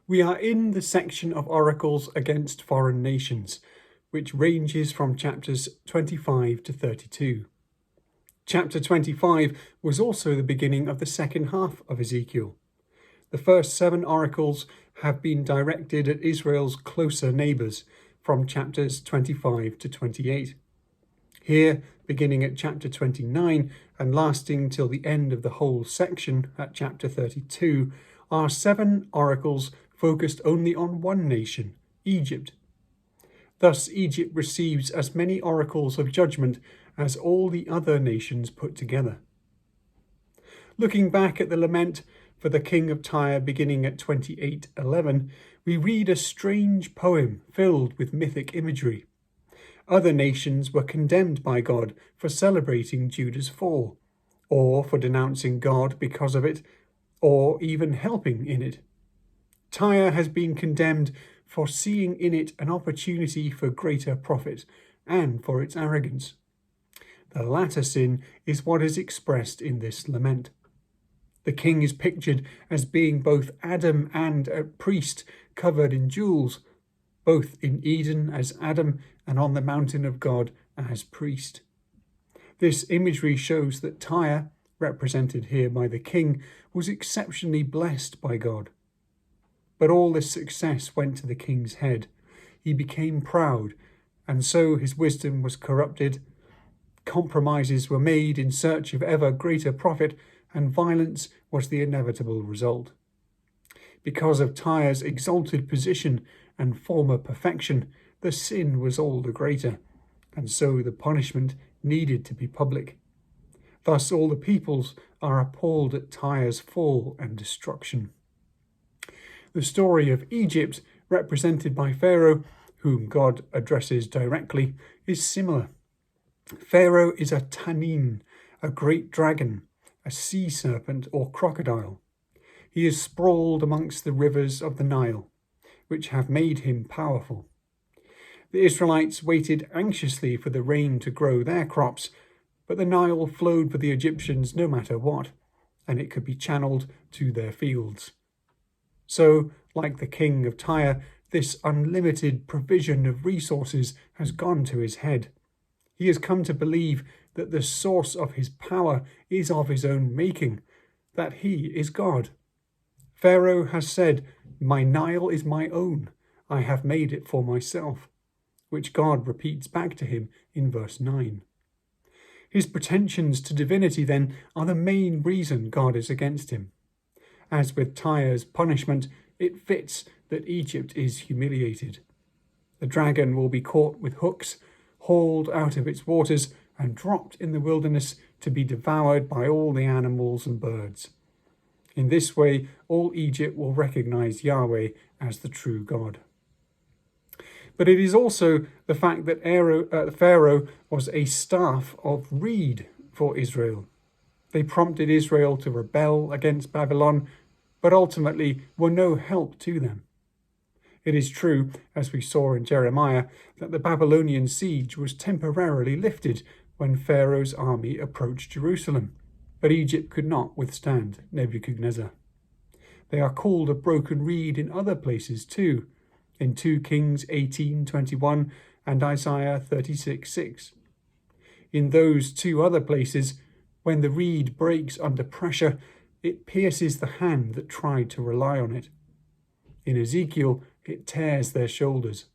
We are in the section of oracles against foreign nations, which ranges from chapters 25 to 32. Chapter 25 was also the beginning of the second half of Ezekiel. The first 7 oracles have been directed at Israel's closer neighbours from chapters 25 to 28. Here, beginning at chapter 29 and lasting till the end of the whole section at chapter 32, are 7 oracles focused only on one nation, Egypt. Thus, Egypt receives as many oracles of judgment as all the other nations put together. Looking back at the lament for the king of Tyre beginning at 28:11, we read a strange poem filled with mythic imagery. Other nations were condemned by God for celebrating Judah's fall, or for denouncing God because of it, or even helping in it. Tyre has been condemned for seeing in it an opportunity for greater profit and for its arrogance. The latter sin is what is expressed in this lament. The king is pictured as being both Adam and a priest covered in jewels, both in Eden as Adam and on the mountain of God as priest. This imagery shows that Tyre, represented here by the king, was exceptionally blessed by God. But all this success went to the king's head. He became proud, and so his wisdom was corrupted. Compromises were made in search of ever greater profit, and violence was the inevitable result. Because of Tyre's exalted position and former perfection, the sin was all the greater, and so the punishment needed to be public. Thus all the peoples are appalled at Tyre's fall and destruction. The story of Egypt, represented by Pharaoh, whom God addresses directly, is similar. Pharaoh is a Tannin, a great dragon, a sea serpent or crocodile. He is sprawled amongst the rivers of the Nile, which have made him powerful. The Israelites waited anxiously for the rain to grow their crops, but the Nile flowed for the Egyptians no matter what, and it could be channeled to their fields. So, like the king of Tyre, this unlimited provision of resources has gone to his head. He has come to believe that the source of his power is of his own making, that he is God. Pharaoh has said, "My Nile is my own, I have made it for myself," which God repeats back to him in verse 9. His pretensions to divinity, then, are the main reason God is against him. As with Tyre's punishment, it fits that Egypt is humiliated. The dragon will be caught with hooks, hauled out of its waters, and dropped in the wilderness to be devoured by all the animals and birds. In this way, all Egypt will recognize Yahweh as the true God. But it is also the fact that Pharaoh was a staff of reed for Israel. They prompted Israel to rebel against Babylon, but ultimately were no help to them. It is true, as we saw in Jeremiah, that the Babylonian siege was temporarily lifted when Pharaoh's army approached Jerusalem, but Egypt could not withstand Nebuchadnezzar. They are called a broken reed in other places too, in 2 Kings 18:21 and Isaiah 36:6. In those 2 other places, when the reed breaks under pressure, it pierces the hand that tried to rely on it. In Ezekiel, it tears their shoulders.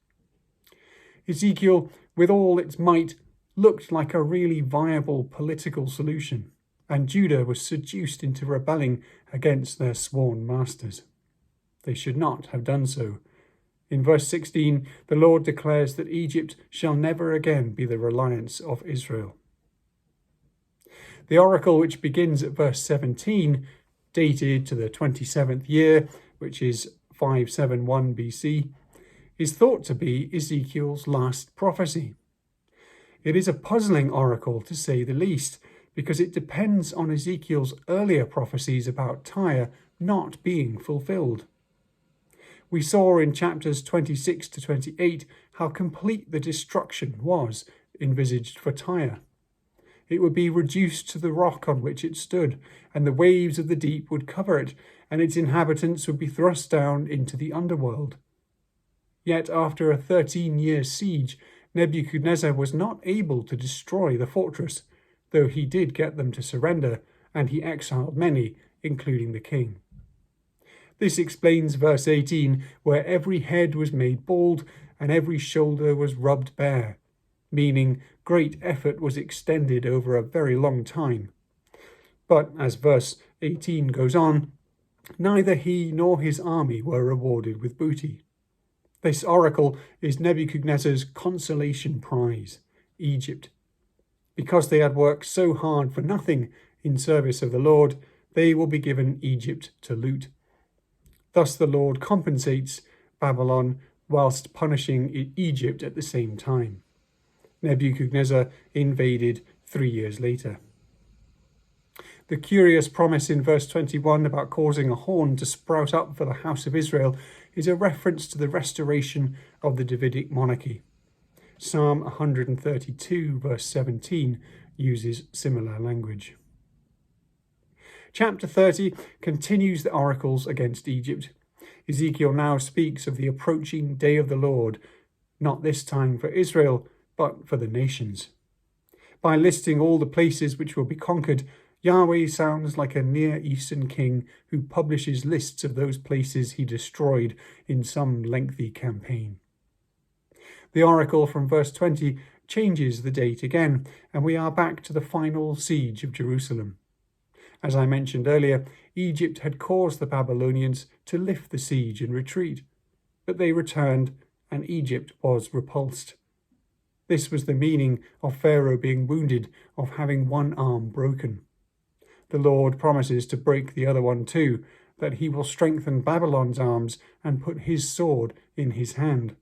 Ezekiel, with all its might, looked like a really viable political solution, and Judah was seduced into rebelling against their sworn masters. They should not have done so. In verse 16, the Lord declares that Egypt shall never again be the reliance of Israel. The oracle, which begins at verse 17, dated to the 27th year, which is 571 BC, is thought to be Ezekiel's last prophecy. It is a puzzling oracle, to say the least, because it depends on Ezekiel's earlier prophecies about Tyre not being fulfilled. We saw in chapters 26 to 28 how complete the destruction was envisaged for Tyre. It would be reduced to the rock on which it stood, and the waves of the deep would cover it, and its inhabitants would be thrust down into the underworld. Yet after a 13-year siege, Nebuchadnezzar was not able to destroy the fortress, though he did get them to surrender, and he exiled many, including the king. This explains verse 18, where every head was made bald and every shoulder was rubbed bare, meaning great effort was extended over a very long time. But as verse 18 goes on, neither he nor his army were rewarded with booty. This oracle is Nebuchadnezzar's consolation prize, Egypt. Because they had worked so hard for nothing in service of the Lord, they will be given Egypt to loot. Thus the Lord compensates Babylon whilst punishing Egypt at the same time. Nebuchadnezzar invaded 3 years later. The curious promise in verse 21 about causing a horn to sprout up for the house of Israel is a reference to the restoration of the Davidic monarchy. Psalm 132, verse 17, uses similar language. Chapter 30 continues the oracles against Egypt. Ezekiel now speaks of the approaching day of the Lord, not this time for Israel, but for the nations. By listing all the places which will be conquered, Yahweh sounds like a Near Eastern king who publishes lists of those places he destroyed in some lengthy campaign. The oracle from verse 20 changes the date again, and we are back to the final siege of Jerusalem. As I mentioned earlier, Egypt had caused the Babylonians to lift the siege and retreat, but they returned and Egypt was repulsed. This was the meaning of Pharaoh being wounded, of having one arm broken. The Lord promises to break the other one too, that he will strengthen Babylon's arms and put his sword in his hand.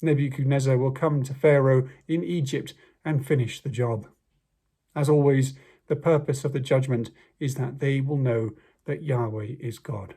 Nebuchadnezzar will come to Pharaoh in Egypt and finish the job. As always, the purpose of the judgment is that they will know that Yahweh is God.